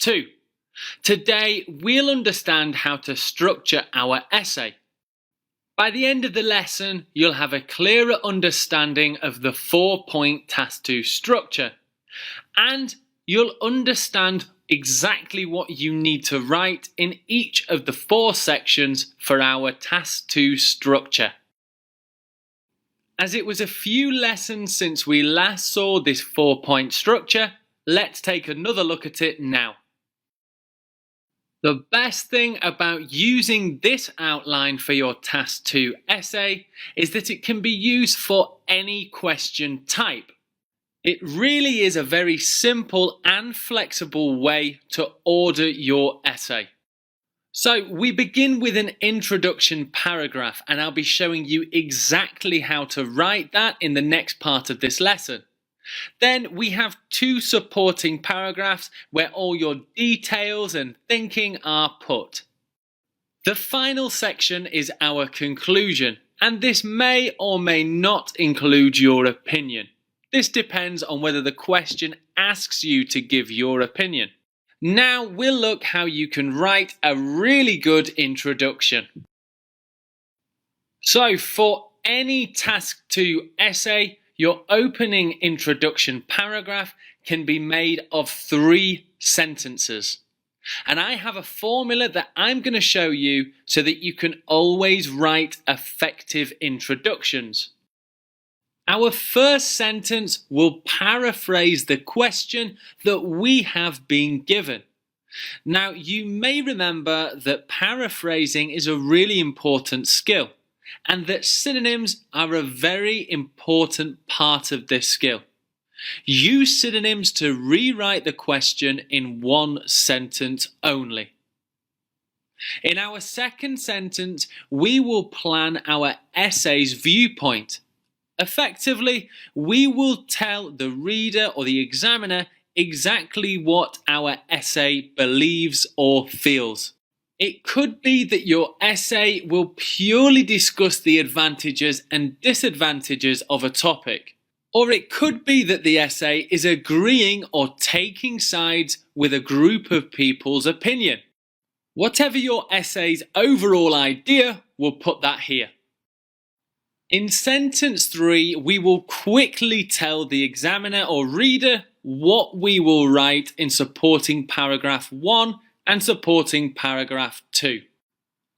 2. Today, we'll understand how to structure our essay. By the end of the lesson, you'll have a clearer understanding of the 4-point Task 2 structure, and you'll understand exactly what you need to write in each of the 4 sections for our Task 2 structure. As it was a few lessons since we last saw this 4-point structure, let's take another look at it now. The best thing about using this outline for your Task 2 essay is that it can be used for any question type. It really is a very simple and flexible way to order your essay. So we begin with an introduction paragraph, and I'll be showing you exactly how to write that in the next part of this lesson. Then we have 2 supporting paragraphs where all your details and thinking are put. The final section is our conclusion, and this may or may not include your opinion. This depends on whether the question asks you to give your opinion. Now we'll look how you can write a really good introduction. So for any Task 2 essay, your opening introduction paragraph can be made of 3 sentences. And I have a formula that I'm going to show you so that you can always write effective introductions. Our first sentence will paraphrase the question that we have been given. Now, you may remember that paraphrasing is a really important skill, and that synonyms are a very important part of this skill. Use synonyms to rewrite the question in 1 sentence only. In our second sentence, we will plan our essay's viewpoint. Effectively, we will tell the reader or the examiner exactly what our essay believes or feels. It could be that your essay will purely discuss the advantages and disadvantages of a topic. Or it could be that the essay is agreeing or taking sides with a group of people's opinion. Whatever your essay's overall idea, we'll put that here. In sentence 3, we will quickly tell the examiner or reader what we will write in supporting paragraph 1 and supporting paragraph 2.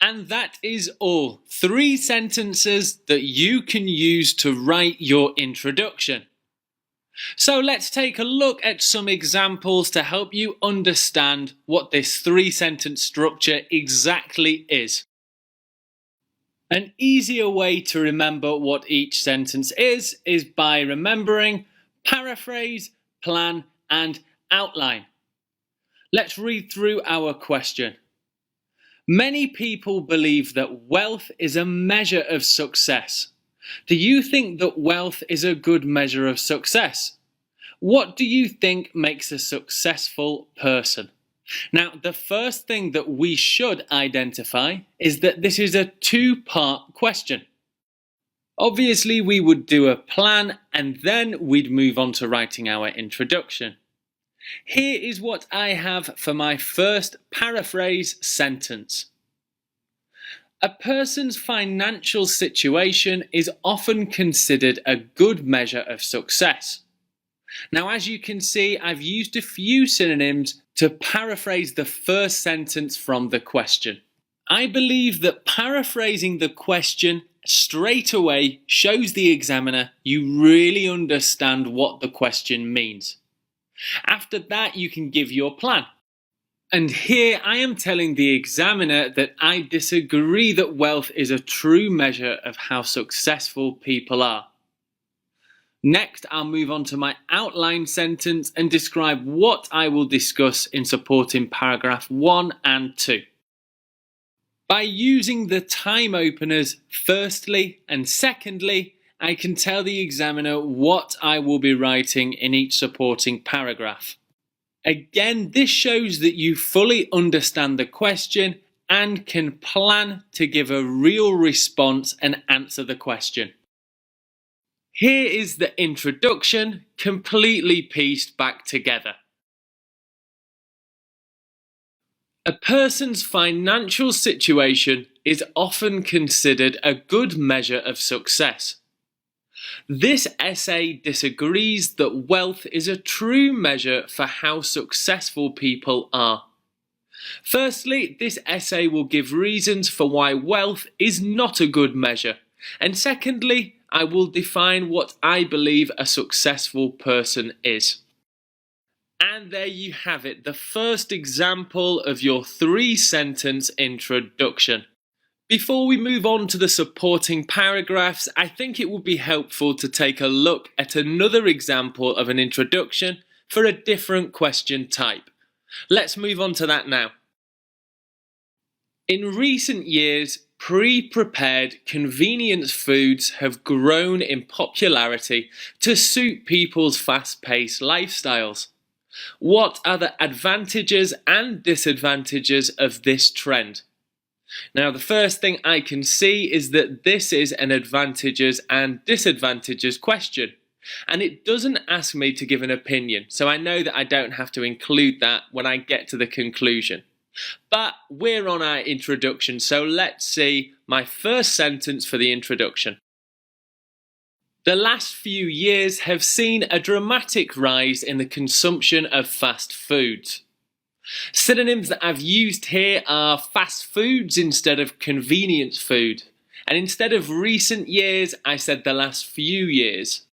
And that is all. 3 sentences that you can use to write your introduction. So let's take a look at some examples to help you understand what this 3-sentence structure exactly is. An easier way to remember what each sentence is by remembering paraphrase, plan, and outline. Let's read through our question. Many people believe that wealth is a measure of success. Do you think that wealth is a good measure of success? What do you think makes a successful person? Now, the first thing that we should identify is that this is a 2-part question. Obviously, we would do a plan and then we'd move on to writing our introduction. Here is what I have for my first paraphrase sentence. A person's financial situation is often considered a good measure of success. Now, as you can see, I've used a few synonyms to paraphrase the first sentence from the question. I believe that paraphrasing the question straight away shows the examiner you really understand what the question means. After that, you can give your plan. And here I am telling the examiner that I disagree that wealth is a true measure of how successful people are. Next, I'll move on to my outline sentence and describe what I will discuss in supporting paragraph 1 and 2. By using the time openers firstly and secondly, I can tell the examiner what I will be writing in each supporting paragraph. Again, this shows that you fully understand the question and can plan to give a real response and answer the question. Here is the introduction completely pieced back together. A person's financial situation is often considered a good measure of success. This essay disagrees that wealth is a true measure for how successful people are. Firstly, this essay will give reasons for why wealth is not a good measure. And secondly, I will define what I believe a successful person is. And there you have it, the first example of your 3-sentence introduction. Before we move on to the supporting paragraphs, I think it would be helpful to take a look at another example of an introduction for a different question type. Let's move on to that now. In recent years, pre-prepared convenience foods have grown in popularity to suit people's fast-paced lifestyles. What are the advantages and disadvantages of this trend? Now, the first thing I can see is that this is an advantages and disadvantages question, and it doesn't ask me to give an opinion, so I know that I don't have to include that when I get to the conclusion. But we're on our introduction, so let's see my first sentence for the introduction. The last few years have seen a dramatic rise in the consumption of fast foods. Synonyms that I've used here are fast foods instead of convenience food. And instead of recent years, I said the last few years.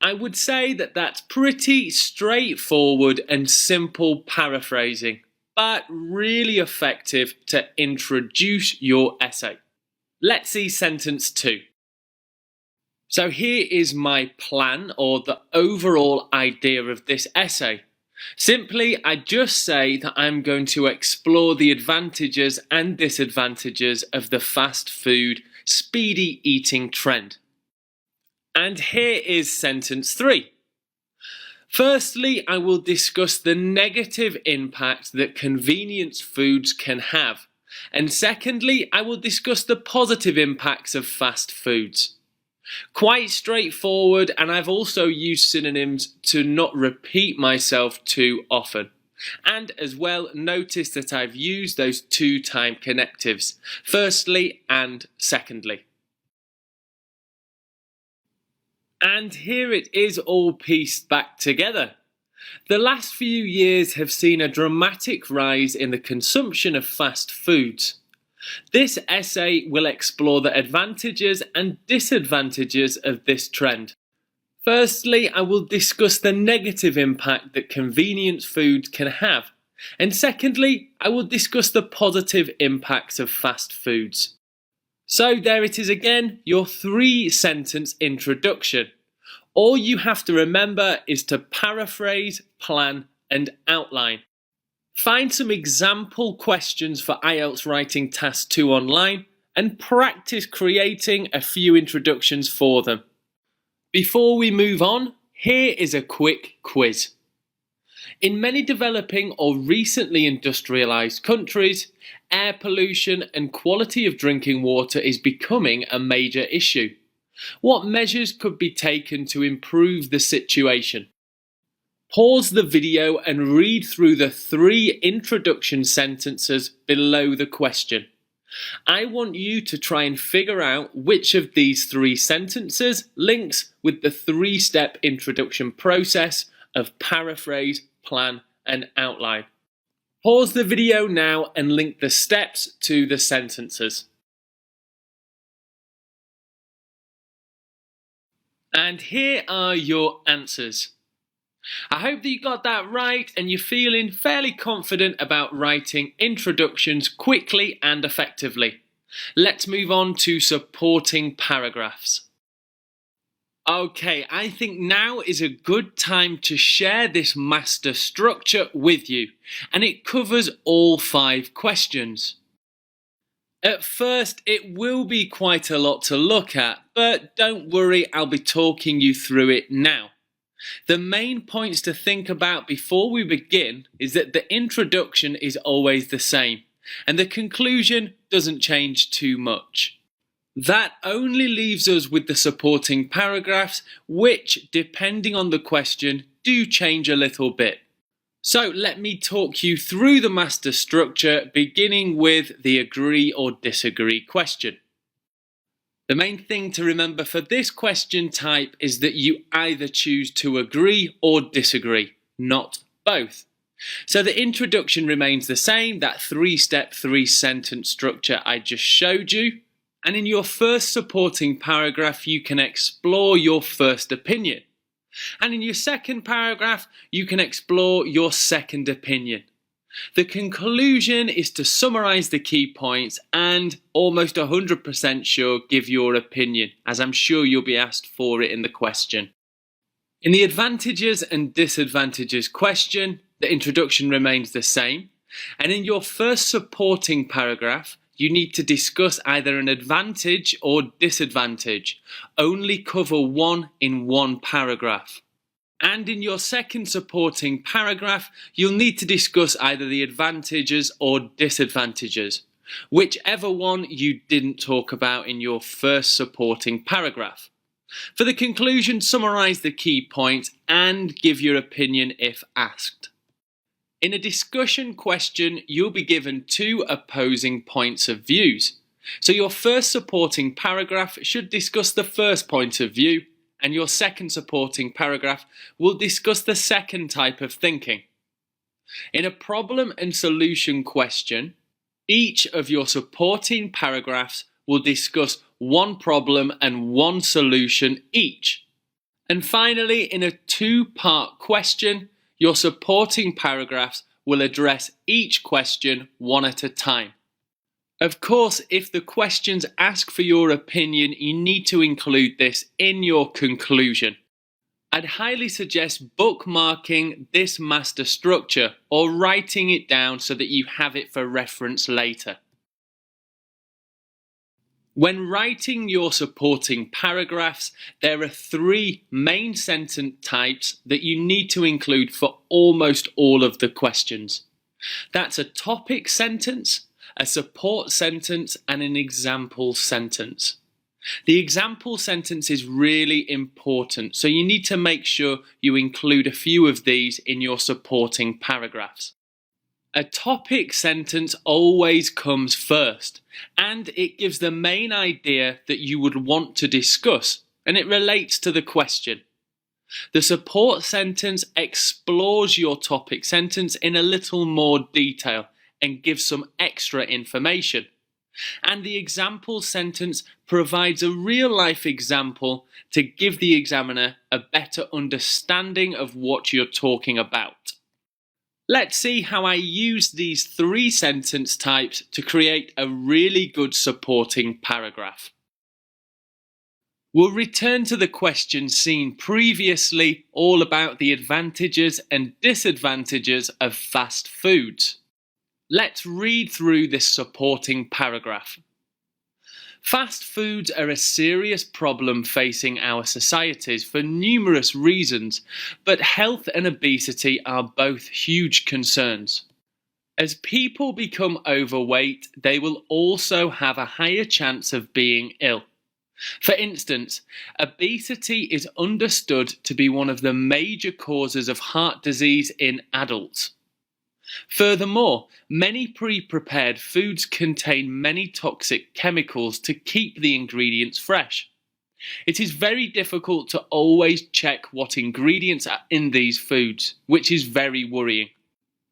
I would say that that's pretty straightforward and simple paraphrasing, but really effective to introduce your essay. Let's see sentence 2. So here is my plan, or the overall idea of this essay. Simply, I just say that I'm going to explore the advantages and disadvantages of the fast food, speedy eating trend. And here is sentence 3. Firstly, I will discuss the negative impact that convenience foods can have. And secondly, I will discuss the positive impacts of fast foods. Quite straightforward, and I've also used synonyms to not repeat myself too often. And as well, notice that I've used those 2 time connectives, firstly and secondly. And here it is all pieced back together. The last few years have seen a dramatic rise in the consumption of fast foods. This essay will explore the advantages and disadvantages of this trend. Firstly, I will discuss the negative impact that convenience foods can have. And secondly, I will discuss the positive impacts of fast foods. So there it is again, your 3-sentence introduction. All you have to remember is to paraphrase, plan, and outline. Find some example questions for IELTS Writing Task 2 online and practice creating a few introductions for them. Before we move on, here is a quick quiz. In many developing or recently industrialized countries, air pollution and quality of drinking water is becoming a major issue. What measures could be taken to improve the situation? Pause the video and read through the 3 introduction sentences below the question. I want you to try and figure out which of these 3 sentences links with the 3-step introduction process of paraphrase, plan, and outline. Pause the video now and link the steps to the sentences. And here are your answers. I hope that you got that right and you're feeling fairly confident about writing introductions quickly and effectively. Let's move on to supporting paragraphs. Okay, I think now is a good time to share this master structure with you, and it covers all 5 questions. At first, it will be quite a lot to look at, but don't worry, I'll be talking you through it now. The main points to think about before we begin is that the introduction is always the same, and the conclusion doesn't change too much. That only leaves us with the supporting paragraphs, which, depending on the question, do change a little bit. So let me talk you through the master structure, beginning with the agree or disagree question. The main thing to remember for this question type is that you either choose to agree or disagree, not both. So the introduction remains the same, that 3-step, 3-sentence structure I just showed you. And in your first supporting paragraph, you can explore your first opinion. And in your second paragraph, you can explore your second opinion. The conclusion is to summarize the key points and almost 100% sure give your opinion, as I'm sure you'll be asked for it in the question. In the advantages and disadvantages question, the introduction remains the same. And in your first supporting paragraph, you need to discuss either an advantage or disadvantage. Only cover one in one paragraph. And in your second supporting paragraph, you'll need to discuss either the advantages or disadvantages, whichever one you didn't talk about in your first supporting paragraph. For the conclusion, summarize the key points and give your opinion if asked. In a discussion question, you'll be given 2 opposing points of views. So your first supporting paragraph should discuss the first point of view, and your second supporting paragraph will discuss the second type of thinking. In a problem and solution question, each of your supporting paragraphs will discuss one problem and one solution each. And finally, in a 2-part question, your supporting paragraphs will address each question one at a time. Of course, if the questions ask for your opinion, you need to include this in your conclusion. I'd highly suggest bookmarking this master structure or writing it down so that you have it for reference later. When writing your supporting paragraphs, there are 3 main sentence types that you need to include for almost all of the questions. That's a topic sentence, a support sentence, and an example sentence. The example sentence is really important, so you need to make sure you include a few of these in your supporting paragraphs. A topic sentence always comes first, and it gives the main idea that you would want to discuss, and it relates to the question. The support sentence explores your topic sentence in a little more detail and gives some extra information. And the example sentence provides a real-life example to give the examiner a better understanding of what you're talking about. Let's see how I use these 3 sentence types to create a really good supporting paragraph. We'll return to the question seen previously, all about the advantages and disadvantages of fast foods. Let's read through this supporting paragraph. Fast foods are a serious problem facing our societies for numerous reasons, but health and obesity are both huge concerns. As people become overweight, they will also have a higher chance of being ill. For instance, obesity is understood to be one of the major causes of heart disease in adults. Furthermore, many pre-prepared foods contain many toxic chemicals to keep the ingredients fresh. It is very difficult to always check what ingredients are in these foods, which is very worrying.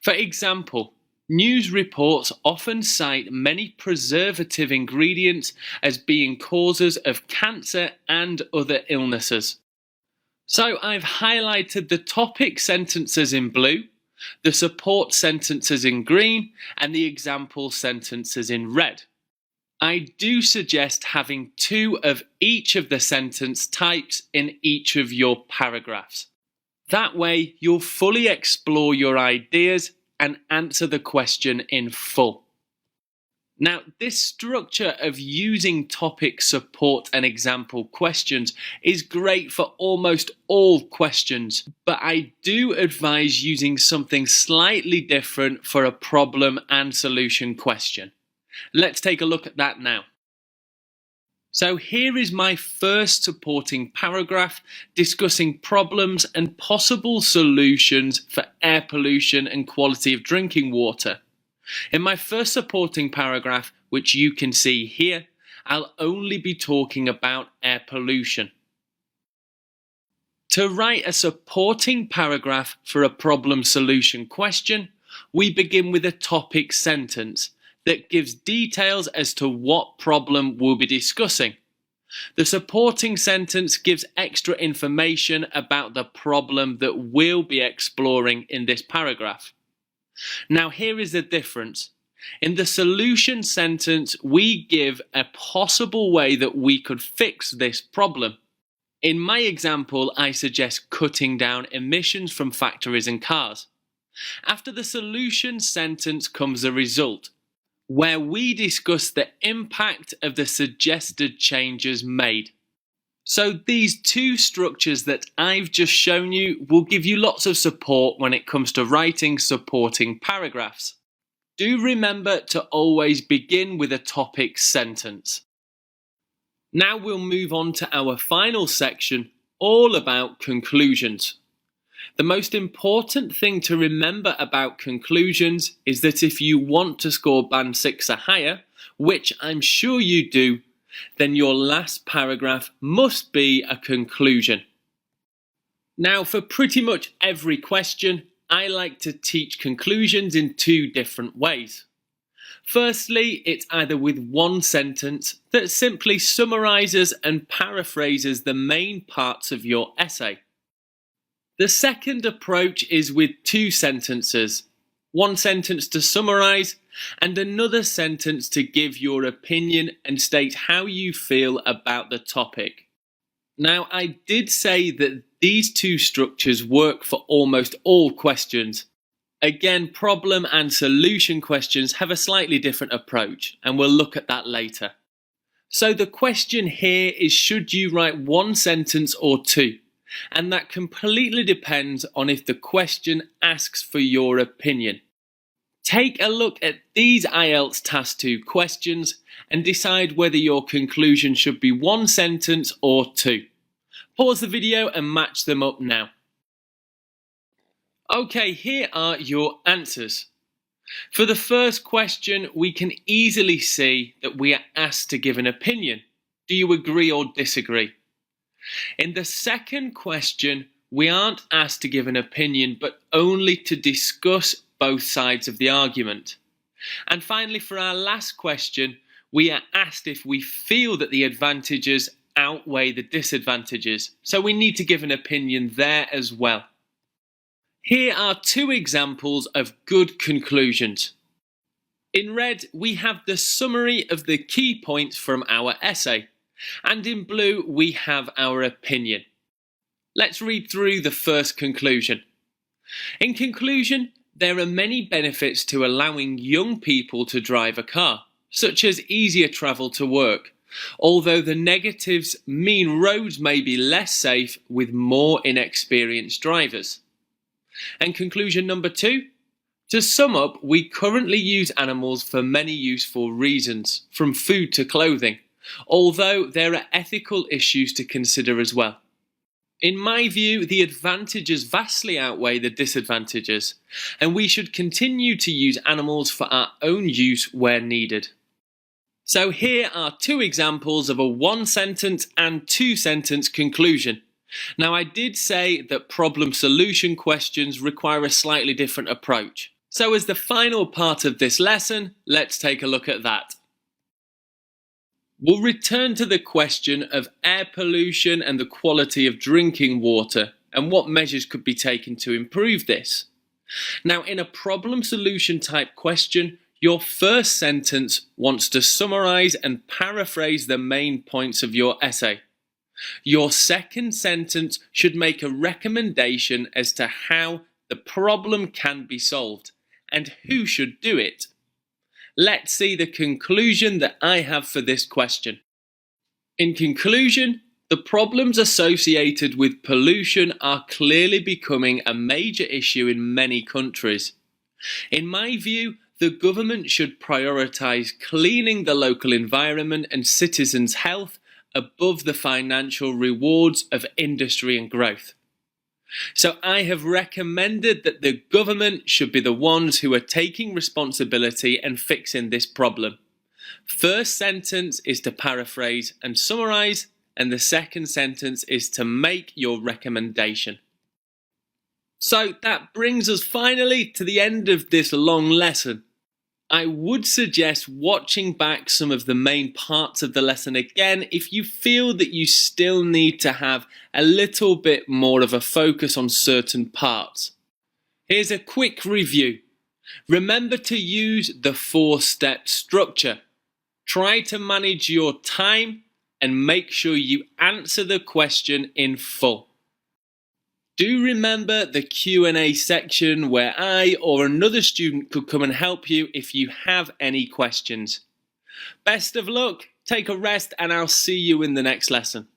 For example, news reports often cite many preservative ingredients as being causes of cancer and other illnesses. So I've highlighted the topic sentences in blue, the support sentences in green, and the example sentences in red. I do suggest having 2 of each of the sentence types in each of your paragraphs. That way, you'll fully explore your ideas and answer the question in full. Now, this structure of using topic, support, and example questions is great for almost all questions, but I do advise using something slightly different for a problem and solution question. Let's take a look at that now. So here is my first supporting paragraph discussing problems and possible solutions for air pollution and quality of drinking water. In my first supporting paragraph, which you can see here, I'll only be talking about air pollution. To write a supporting paragraph for a problem solution question, we begin with a topic sentence that gives details as to what problem we'll be discussing. The supporting sentence gives extra information about the problem that we'll be exploring in this paragraph. Now here is the difference. In the solution sentence, we give a possible way that we could fix this problem. In my example, I suggest cutting down emissions from factories and cars. After the solution sentence comes a result, where we discuss the impact of the suggested changes made. So these two structures that I've just shown you will give you lots of support when it comes to writing supporting paragraphs. Do remember to always begin with a topic sentence. Now we'll move on to our final section, all about conclusions. The most important thing to remember about conclusions is that if you want to score band 6 or higher, which I'm sure you do, then your last paragraph must be a conclusion. Now, for pretty much every question, I like to teach conclusions in two different ways. Firstly, it's either with one sentence that simply summarizes and paraphrases the main parts of your essay. The second approach is with two sentences, one sentence to summarize and another sentence to give your opinion and state how you feel about the topic. Now, I did say that these two structures work for almost all questions. Again, problem and solution questions have a slightly different approach, and we'll look at that later. So the question here is, should you write one sentence or two? And that completely depends on if the question asks for your opinion. Take a look at these IELTS Task 2 questions and decide whether your conclusion should be one sentence or two. Pause the video and match them up now. Okay, here are your answers. For the first question, we can easily see that we are asked to give an opinion. Do you agree or disagree? In the second question, we aren't asked to give an opinion, but only to discuss both sides of the argument. And finally, for our last question, we are asked if we feel that the advantages outweigh the disadvantages. So we need to give an opinion there as well. Here are two examples of good conclusions. In red, we have the summary of the key points from our essay. And in blue, we have our opinion. Let's read through the first conclusion. In conclusion, there are many benefits to allowing young people to drive a car, such as easier travel to work, although the negatives mean roads may be less safe with more inexperienced drivers. And conclusion number 2, to sum up, we currently use animals for many useful reasons, from food to clothing, although there are ethical issues to consider as well. In my view, the advantages vastly outweigh the disadvantages, and we should continue to use animals for our own use where needed. So here are two examples of a one-sentence and two-sentence conclusion. Now, I did say that problem-solution questions require a slightly different approach. So as the final part of this lesson, let's take a look at that. We'll return to the question of air pollution and the quality of drinking water and what measures could be taken to improve this. Now, in a problem-solution type question, your first sentence wants to summarize and paraphrase the main points of your essay. Your second sentence should make a recommendation as to how the problem can be solved and who should do it. Let's see the conclusion that I have for this question. In conclusion, the problems associated with pollution are clearly becoming a major issue in many countries. In my view, the government should prioritise cleaning the local environment and citizens' health above the financial rewards of industry and growth. So I have recommended that the government should be the ones who are taking responsibility and fixing this problem. First sentence is to paraphrase and summarize, and the second sentence is to make your recommendation. So that brings us finally to the end of this long lesson. I would suggest watching back some of the main parts of the lesson again if you feel that you still need to have a little bit more of a focus on certain parts. Here's a quick review. Remember to use the 4-step structure. Try to manage your time and make sure you answer the question in full. Do remember the Q&A section where I or another student could come and help you if you have any questions. Best of luck, take a rest, and I'll see you in the next lesson.